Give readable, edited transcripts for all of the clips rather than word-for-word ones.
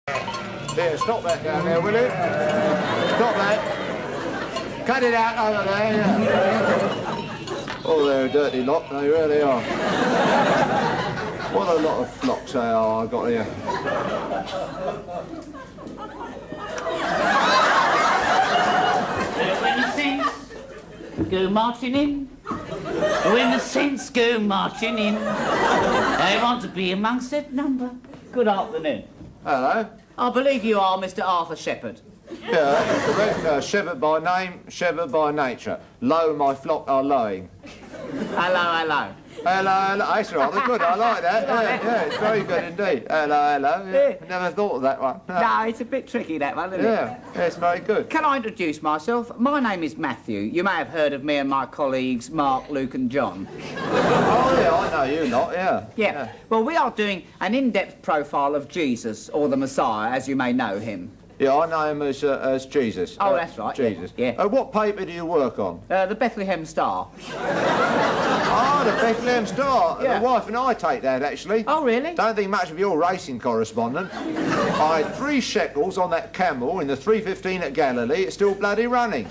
Here, stop that down there, will you? Stop that. Cut it out over there, yeah. Oh, they're a dirty lot, they really are. What a lot of flocks they are I got here. When the saints go marching in, when the saints go marching in, I want to be amongst that number. Good afternoon. Hello. I believe you are Mr. Arthur Shepherd. Yeah, that's correct. Shepherd by name, shepherd by nature. Lo, my flock are lowing. Hello, hello. Hello, hello. That's rather good. I like that. Yeah, it's very good indeed. Hello, hello. Yeah. Never thought of that one. No, it's a bit tricky, that one, isn't it? Yeah, it's very good. Can I introduce myself? My name is Matthew. You may have heard of me and my colleagues Mark, Luke and John. Oh, yeah, I know you lot, yeah. Yeah. Well, we are doing an in-depth profile of Jesus, or the Messiah, as you may know him. Yeah, I know him as Jesus. Oh, that's right. Jesus. Yeah. What paper do you work on? The Bethlehem Star. Ah, the Bethlehem Star. Yeah. The wife and I take that, actually. Oh, really? Don't think much of your racing correspondent. I had 3 shekels on that camel in the 3:15 at Galilee. It's still bloody running.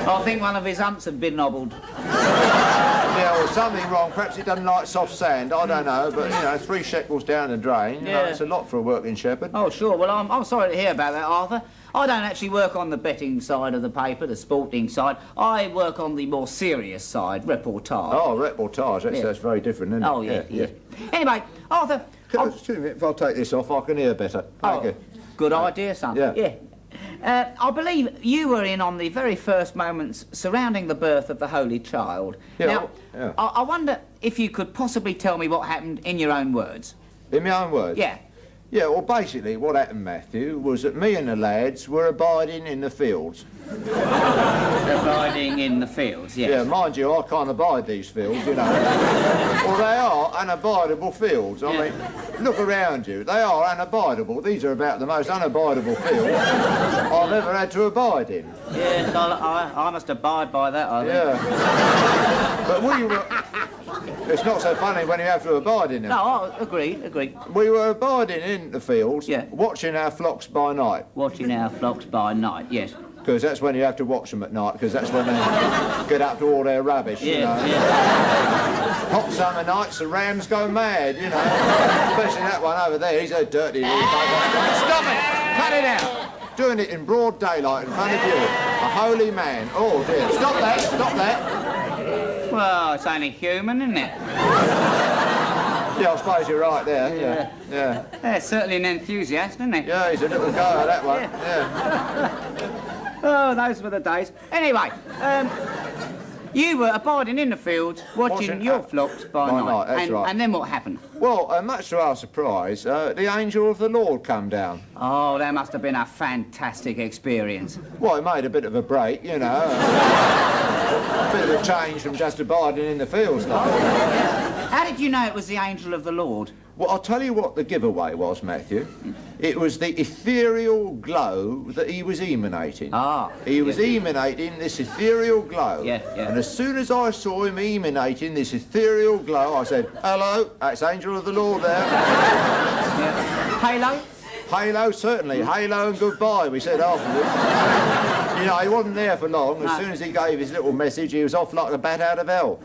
I think one of his humps had been nobbled. Yeah, or something wrong. Perhaps it doesn't like soft sand. I don't know. But, you know, 3 shekels down the drain. You know, it's a lot for a working shepherd. Oh, sure. Well, I'm sorry to hear about that, Arthur. I don't actually work on the betting side of the paper, the sporting side. I work on the more serious side, reportage. Oh, reportage. That's very different, isn't it? Oh, yeah. Anyway, Arthur... Excuse me, if I take this off, I can hear better. Thank you. Good idea, son. Yeah. I believe you were in on the very first moments surrounding the birth of the Holy Child. Yeah. Now, I wonder if you could possibly tell me what happened in your own words. In my own words? Yeah. Yeah, well, basically, what happened, Matthew, was that me and the lads were abiding in the fields. Abiding in the fields, yes. Yeah, mind you, I can't abide these fields, you know. Well, they are unabidable fields. I mean, look around you. They are unabidable. These are about the most unabidable fields I've ever had to abide in. Yes, I must abide by that, I think. Yeah. But we were... It's not so funny when you have to abide in them. No, agreed. We were abiding in the fields, yeah, watching our flocks by night. Watching our flocks by night, yes. Because that's when you have to watch them at night, because that's when they get up to all their rubbish, you know. Yeah. Hot summer nights, the rams go mad, you know. Especially that one over there, he's a dirty little bugger. Stop it! Cut it out! Doing it in broad daylight in front of you. A holy man. Oh, dear. Stop that! Well, it's only human, isn't it? Yeah, I suppose you're right there. Yeah. Yeah, certainly an enthusiast, isn't he? Yeah, he's a little goer, that one. Yeah. Oh, those were the days. Anyway, you were abiding in the fields, watching your flocks by night. That's right. And then what happened? Well, much to our surprise, the angel of the Lord come down. Oh, that must have been a fantastic experience. Well, it made a bit of a break, you know. A bit of a change from just abiding in the fields, like. How did you know it was the angel of the Lord? Well, I'll tell you what the giveaway was, Matthew. It was the ethereal glow that he was emanating. Ah. He was emanating this ethereal glow. Yeah. And as soon as I saw him emanating this ethereal glow, I said, hello, that's angel of the Lord there. Yeah. Halo? Halo, certainly. Halo and goodbye, we said afterwards. You know, he wasn't there for long. As soon as he gave his little message, he was off like a bat out of hell.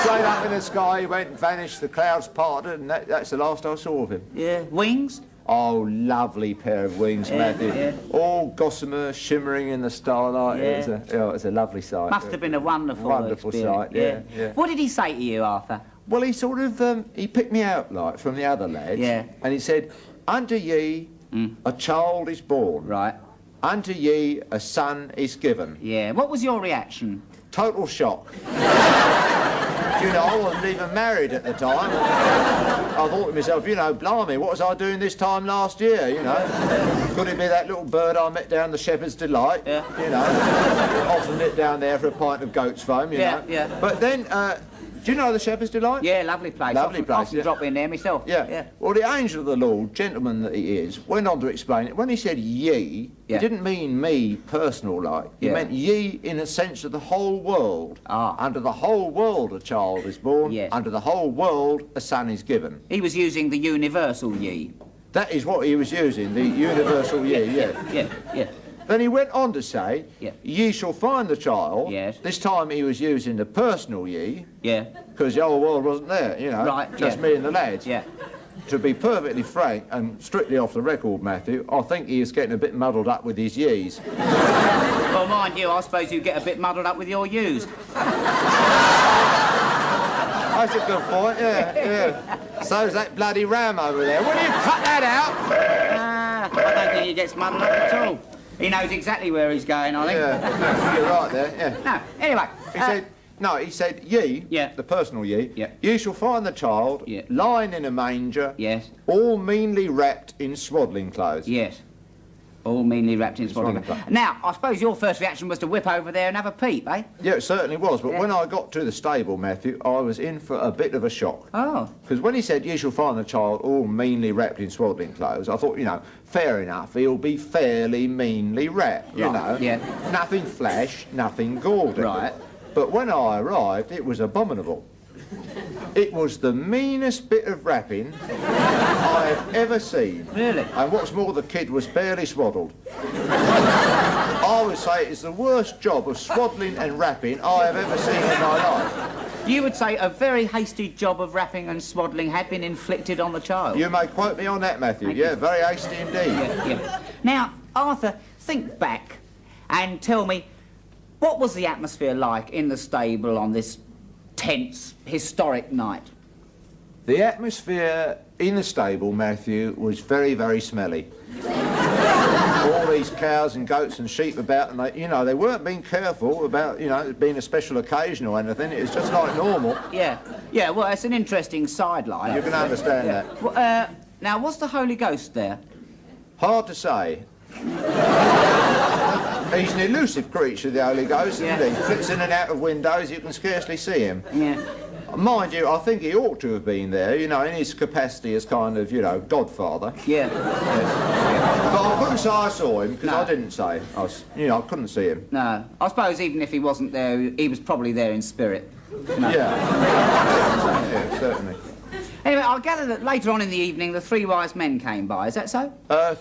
Straight up in the sky, he went and vanished, the clouds parted, and that's the last I saw of him. Yeah. Wings? Oh, lovely pair of wings, Matthew. Yeah. All gossamer, shimmering in the starlight. Yeah. It was a lovely sight. Must have been a wonderful sight, yeah. What did he say to you, Arthur? Well, he sort of, he picked me out, like, from the other lads. Yeah. And he said, unto ye a child is born. Right. Unto ye a son is given. Yeah. What was your reaction? Total shock. You know, I wasn't even married at the time. I thought to myself, you know, blimey, what was I doing this time last year, you know? Could it be that little bird I met down the Shepherd's Delight? Yeah. You know, often it down there for a pint of goat's foam, you know? Yeah. But then, Do you know the Shepherd's Delight? Yeah, lovely place. Lovely place, Often yeah. drop in there myself. Yeah. Well, the angel of the Lord, gentleman that he is, went on to explain it. When he said ye, Yeah. he didn't mean me personal like. He Yeah. meant ye in a sense of the whole world. Ah. Under the whole world a child is born. Yes. Under the whole world a son is given. He was using the universal ye. That is what he was using, the universal ye, yeah. Yeah. Then he went on to say, Yeah. ye shall find the child. Yes. This time he was using the personal ye, Yeah. because the whole world wasn't there, you know. Right, Just yeah. me and the lads. Yeah. To be perfectly frank and strictly off the record, Matthew, I think he is getting a bit muddled up with his ye's. Well, mind you, I suppose you get a bit muddled up with your yous. That's a good point, yeah. So's that bloody ram over there. Will you cut that out? I don't think he gets muddled up at all. He knows exactly where he's going, I think. Yeah, you're right there, yeah. No, anyway. He said, ye, Yeah. the personal ye, Yeah. ye shall find the child Yeah. lying in a manger, Yes. all meanly wrapped in swaddling clothes. Yes. All meanly wrapped in swaddling. Swaddling. Now, I suppose your first reaction was to whip over there and have a peep, eh? Yeah, it certainly was, but Yeah. when I got to the stable, Matthew, I was in for a bit of a shock. Oh. Because when he said, ye shall find the child all meanly wrapped in swaddling clothes, I thought, you know, fair enough, he'll be fairly meanly wrapped, you Right, know. yeah. Nothing flash, nothing gaudy. Right. But when I arrived, it was abominable. It was the meanest bit of wrapping I've ever seen. Really? And what's more, the kid was barely swaddled. I would say it's the worst job of swaddling and wrapping I have ever seen in my life. You would say a very hasty job of wrapping and swaddling had been inflicted on the child. You may quote me on that, Matthew. Thank Yeah, you. very hasty indeed. Yeah. Now, Arthur, think back and tell me, what was the atmosphere like in the stable on this tense, historic night? The atmosphere in the stable, Matthew, was very, very smelly. All these cows and goats and sheep about, and they weren't being careful about, it being a special occasion or anything. It was just like normal. Yeah, well, it's an interesting sideline. You can understand that. Well, now, was the Holy Ghost there? Hard to say. He's an elusive creature, the Holy Ghost, Yeah. isn't he? Flips in and out of windows, you can scarcely see him. Yeah. Mind you, I think he ought to have been there, in his capacity as kind of, godfather. Yeah. But I couldn't say I saw him, because No. I didn't say. I couldn't see him. No. I suppose even if he wasn't there, he was probably there in spirit. No. Yeah. Yeah, certainly. Anyway, I gather that later on in the evening, the three wise men came by. Is that so?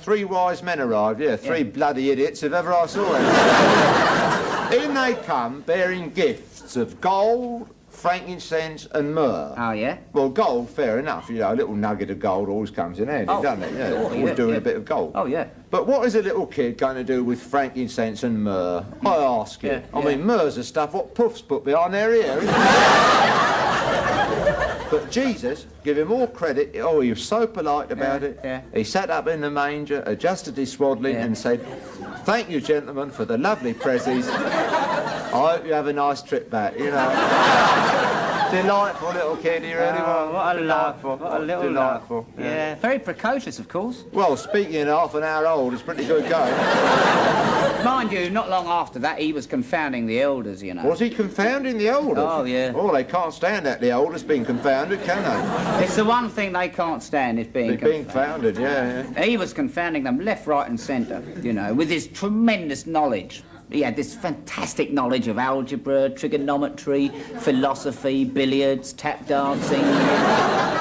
3 wise men arrived, three bloody idiots if ever I saw them. In they come, bearing gifts of gold, frankincense and myrrh. Oh, yeah? Well, gold, fair enough, a little nugget of gold always comes in handy, doesn't it? Yeah, sure, always doing a bit of gold. Oh, yeah. But what is a little kid going to do with frankincense and myrrh? I ask you. Yeah, I mean, myrrh's the stuff what puffs put behind their ear, isn't it? But Jesus, give him all credit, he was so polite about it. Yeah. He sat up in the manger, adjusted his swaddling and said, thank you, gentlemen, for the lovely prezzies. I hope you have a nice trip back, Delightful little kid, he really was. What a laugh. What a little Delightful. laugh. Yeah. Very precocious, of course. Well, speaking in half an hour old, it's pretty good going. Mind you, not long after that, he was confounding the elders, Was he confounding the elders? Oh, yeah. Oh, they can't stand that, the elders being confounded, can they? It's the one thing they can't stand is being Being confounded, yeah. He was confounding them left, right and centre, with his tremendous knowledge. He had this fantastic knowledge of algebra, trigonometry, philosophy, billiards, tap dancing.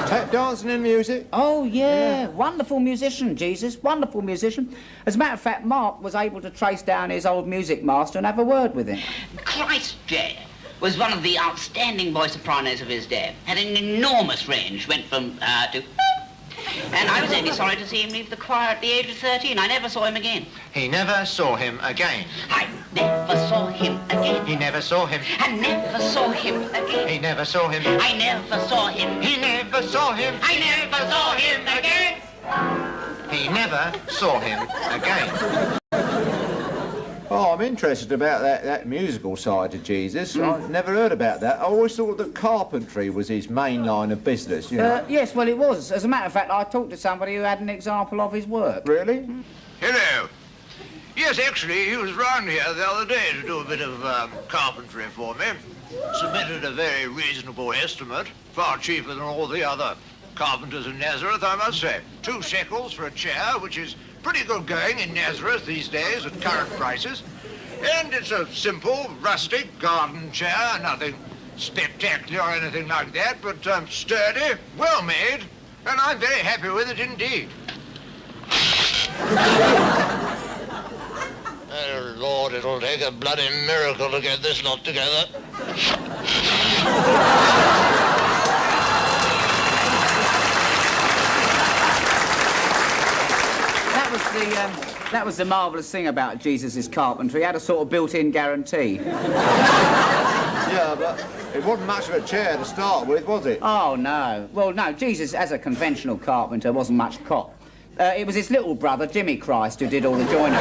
Tap dancing and music? Oh, yeah. Wonderful musician, Jesus. Wonderful musician. As a matter of fact, Mark was able to trace down his old music master and have a word with him. Christ J was one of the outstanding boy sopranos of his day. Had an enormous range, went from to... And I was only sorry to see him leave the choir at the age of 13. I never saw him again. He never saw him again. I never saw him again. He never saw him. I never saw him again. He never saw him. I never saw him. He never saw him. I never saw him again. He never saw him again. Oh, I'm interested about that musical side of Jesus. I've never heard about that. I always thought that carpentry was his main line of business, Yes, well, it was. As a matter of fact, I talked to somebody who had an example of his work. Really? Hello. Yes, actually, he was round here the other day to do a bit of carpentry for me. submitted a very reasonable estimate, far cheaper than all the other carpenters in Nazareth, I must say. 2 shekels for a chair, which is pretty good going in Nazareth these days at current prices. And it's a simple, rustic garden chair, nothing spectacular or anything like that, but sturdy, well made, and I'm very happy with it indeed. Oh, Lord, it'll take a bloody miracle to get this lot together. That was the marvellous thing about Jesus' carpentry. He had a sort of built-in guarantee. Yeah, but it wasn't much of a chair to start with, was it? Oh, no. Well, no, Jesus, as a conventional carpenter, wasn't much cop. It was his little brother, Jimmy Christ, who did all the joinery.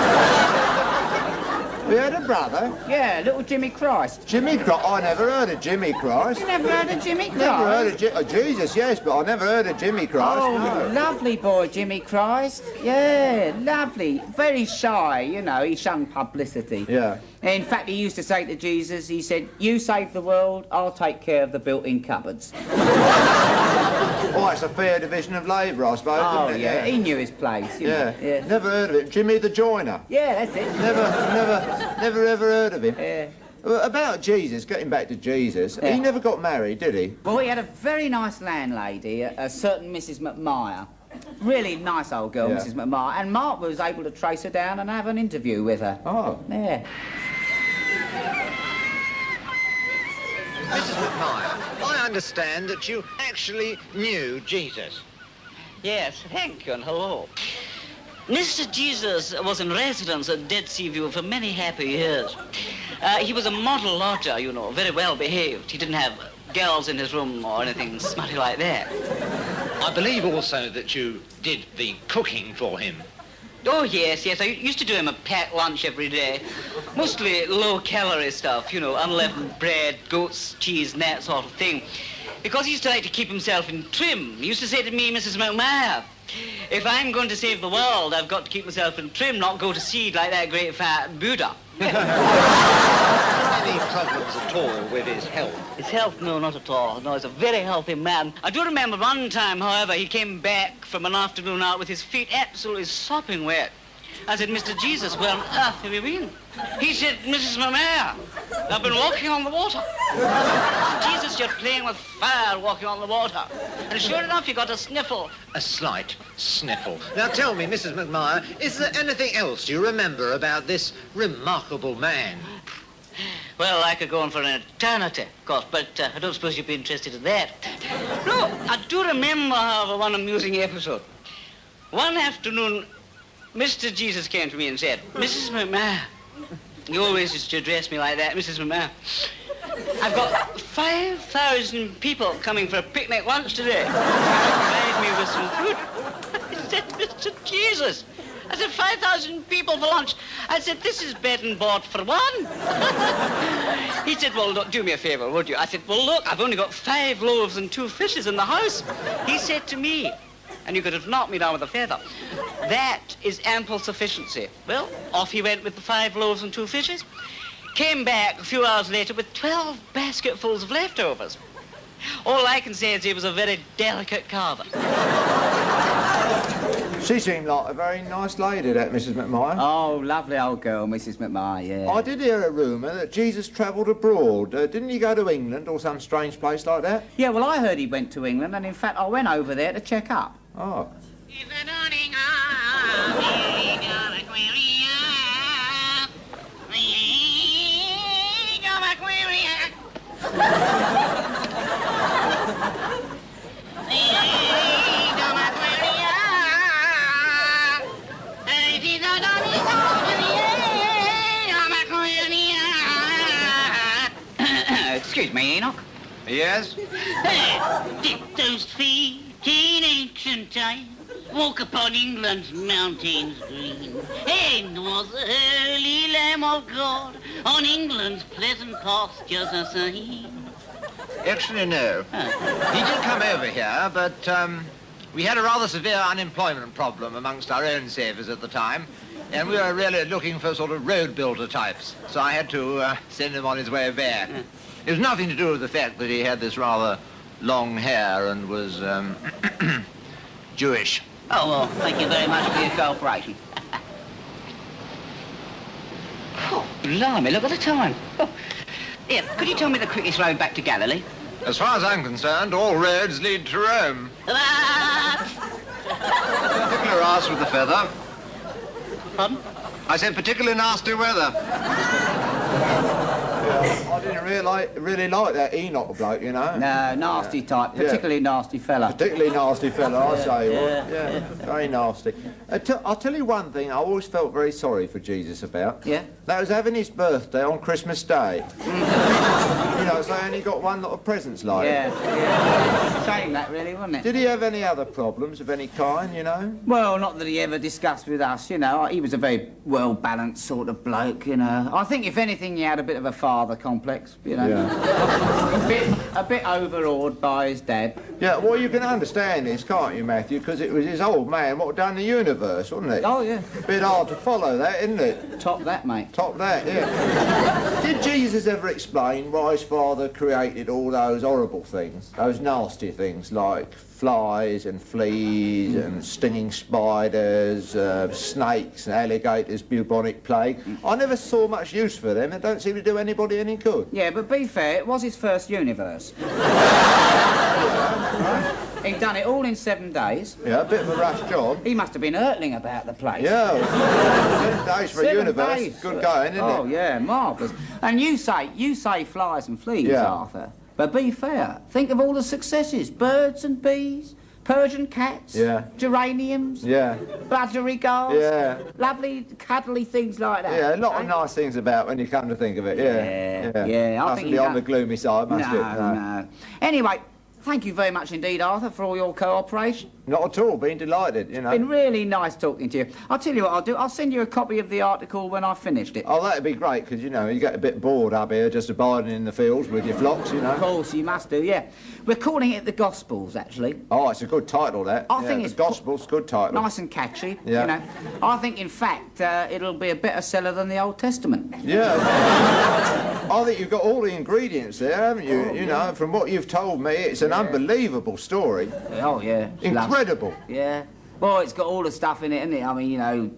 We had a brother? Yeah, little Jimmy Christ. Jimmy Christ? I never heard of Jimmy Christ. You never heard of Jimmy Christ? Never heard of Jesus, yes, but I never heard of Jimmy Christ. Oh, no. lovely boy, Jimmy Christ. Yeah, lovely. Very shy, you know, he shunned publicity. Yeah. In fact, he used to say to Jesus, he said, "You save the world, I'll take care of the built-in cupboards." Oh, it's a fair division of labour, I suppose, Oh, isn't it? yeah, he knew his place. You know. Yeah. Never heard of it. Jimmy the Joiner. Yeah, that's it. Never ever heard of him. Yeah. Well, about Jesus, getting back to Jesus, Yeah. he never got married, did he? Well, he had a very nice landlady, a certain Mrs. McMire. Really nice old girl, Yeah. Mrs. McMire. And Mark was able to trace her down and have an interview with her. Oh. Yeah. Mrs. McMire, I understand that you actually knew Jesus. Yes, thank you, and hello. Mr. Jesus was in residence at Dead Sea View for many happy years. He was a model lodger, you know, very well behaved. He didn't have girls in his room or anything smutty like that. I believe also that you did the cooking for him. Oh, yes. I used to do him a packed lunch every day. Mostly low-calorie stuff, you know, unleavened bread, goat's cheese, and that sort of thing. Because he used to like to keep himself in trim. He used to say to me, Mrs. McMahon, if I'm going to save the world, I've got to keep myself in trim, not go to seed like that great fat Buddha. Any problems at all with his health? His health? No, not at all. No, he's a very healthy man. I do remember one time, however, he came back from an afternoon out with his feet absolutely sopping wet. I said, Mr. Jesus, where on earth have you been? He said, Mrs. Mamere, I've been walking on the water. Jesus, you're playing with fire walking on the water. And sure enough, you got a sniffle. A slight sniffle. Now tell me, Mrs. McMire, is there anything else you remember about this remarkable man? Well, I could go on for an eternity, of course, but I don't suppose you'd be interested in that. No, I do remember, however, one amusing episode. One afternoon, Mr. Jesus came to me and said, Mrs. McMahon, you always used to address me like that, Mrs. McMahon. I've got 5,000 people coming for a picnic lunch today. Provide me with some food. I said, Mr. Jesus. I said, 5,000 people for lunch. I said, this is bed and board for one. He said, well, look, do me a favour, would you? I said, well, look, I've only got 5 loaves and 2 fishes in the house. He said to me, and you could have knocked me down with a feather, that is ample sufficiency. Well, off he went with the 5 loaves and 2 fishes. Came back a few hours later with 12 basketfuls of leftovers. All I can say is he was a very delicate carver. She seemed like a very nice lady, that Mrs. McMire. Oh, lovely old girl, Mrs. McMire, yeah. I did hear a rumour that Jesus travelled abroad. Didn't he go to England or some strange place like that? Yeah, well, I heard he went to England, and in fact, I went over there to check up. Oh. Excuse me, Enoch. Yes? Dip those feet in ancient times, walk upon England's mountains green, and was the early Lamb of God on England's pleasant pastures a seen. Actually, no. He did come over here, but we had a rather severe unemployment problem amongst our own savers at the time, and we were really looking for sort of road builder types, so I had to send him on his way back. It was nothing to do with the fact that he had this rather long hair and was Jewish. Oh, well, thank you very much for your cooperation. Oh, blimey, look at the time. Oh. Here, could you tell me the quickest road back to Galilee? As far as I'm concerned, all roads lead to Rome. Particular ass with the feather. Pardon? I said particularly nasty weather. I didn't really like that Enoch bloke, you know. No, nasty type, particularly nasty fella. Particularly nasty fella, I say. Yeah, very nasty. I'll tell you one thing I always felt very sorry for Jesus about. Yeah? That was having his birthday on Christmas Day. You know, so he only got one lot of presents like it. Yeah. Shame that, really, wasn't it? Did he have any other problems of any kind, you know? Well, not that he ever discussed with us, you know. He was a very well-balanced sort of bloke, you know. I think, if anything, he had a bit of a father complex, you know. Yeah. a bit overawed by his dad. Yeah, well, you can understand this, can't you, Matthew? Because it was his old man what done the universe, wasn't it? Oh, yeah. Bit hard to follow that, isn't it? Top that, mate. Top that, yeah. Did Jesus ever explain why his father created all those horrible things? Those nasty things like flies and fleas and stinging spiders, snakes and alligators, bubonic plague. I never saw much use for them. They don't seem to do anybody any good. Yeah, but be fair, it was his first universe. He'd done it all in 7 days. Yeah, a bit of a rush job. He must have been hurtling about the place. Yeah, 7 days for a 7 universe. days. Good going, isn't it? Oh, yeah, marvellous. And you say flies and fleas, Yeah. Arthur. But be fair, think of all the successes. Birds and bees, Persian cats, Yeah. geraniums, Yeah, budgerigars, yeah. lovely, cuddly things like that. Yeah, a lot of Eh? nice things about when you come to think of it, Yeah. I Mustn't think be he's on done- the gloomy side, must it? No. Anyway, thank you very much indeed, Arthur, for all your cooperation. Not at all, been delighted, you know. Been really nice talking to you. I'll tell you what I'll do. I'll send you a copy of the article when I've finished it. Oh, that'd be great, because, you know, you get a bit bored up here just abiding in the fields with your flocks, you Of know. course, you must do, yeah. We're calling it The Gospels, actually. Oh, it's a good title, that. I Yeah, think the it's Gospel's good title. Nice and catchy, Yeah. you know. I think, in fact, it'll be a better seller than the Old Testament. Yeah. I think you've got all the ingredients there, haven't you? You know, from what you've told me, it's an unbelievable story. Oh, yeah. it's lovely. Incredible. Yeah. Well, it's got all the stuff in it, isn't it? I mean, you know,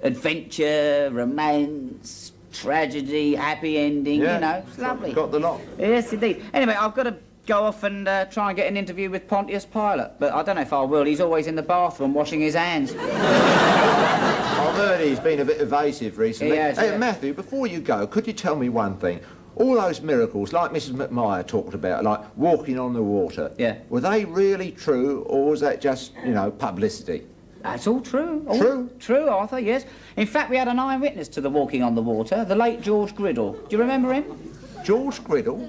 adventure, romance, tragedy, happy ending, Yeah. you know. It's lovely. Got the lot. Yes, indeed. Anyway, I've got to go off and try and get an interview with Pontius Pilate, but I don't know if I will. He's always in the bathroom washing his hands. I've heard he's been a bit evasive recently. He has, Hey, yeah. Matthew, before you go, could you tell me one thing? All those miracles, like Mrs. McMyer talked about, like walking on the water, Yeah. were they really true, or was that just, you know, publicity? That's all true. All True? True, Arthur, yes. In fact, we had an eyewitness to the walking on the water, the late George Griddle. Do you remember him? George Griddle?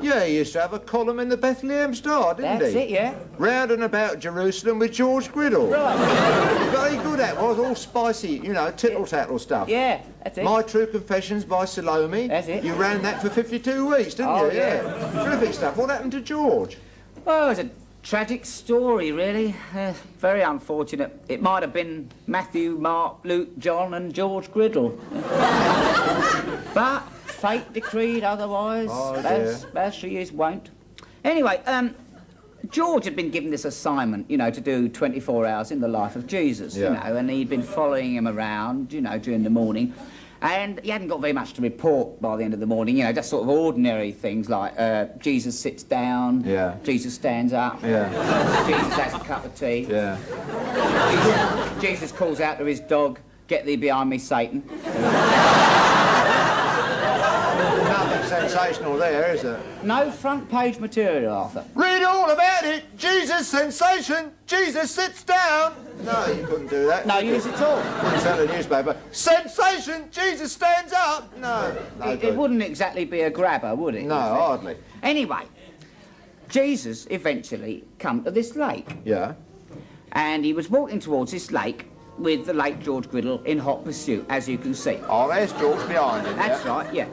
Yeah, he used to have a column in the Bethlehem Star, didn't That's he? it, yeah. Round and about Jerusalem with George Griddle. Right. Very good at was, all spicy, you know, tittle-tattle stuff. Yeah, that's it. My True Confessions by Salome. That's it. You ran that for 52 weeks, didn't Oh, you? yeah. Terrific stuff. What happened to George? Well, it's a tragic story, really. Very unfortunate. It might have been Matthew, Mark, Luke, John and George Griddle. But fate decreed otherwise, Oh, dear. as she is wont. Anyway, George had been given this assignment, you know, to do 24 hours in the life of Jesus, you Yeah. know, and he'd been following him around, you know, during the morning. And he hadn't got very much to report by the end of the morning, you know, just sort of ordinary things like Jesus sits down, Yeah. Jesus stands up, Yeah, Jesus has a cup of tea, yeah. Jesus calls out to his dog, "Get thee behind me, Satan." Nothing sensational there, is there? No front page material, Arthur. Read all about it. Jesus sensation. Jesus sits down. No, you couldn't do that. No use at all. Couldn't sell a newspaper. Sensation. Jesus stands up. No, no It good. wouldn't exactly be a grabber, would it? No, hardly. Anyway, Jesus eventually come to this lake, Yeah. and he was walking towards this lake with the late George Griddle in hot pursuit, as you can see. Oh, there's George behind him. That's yeah. right, yeah.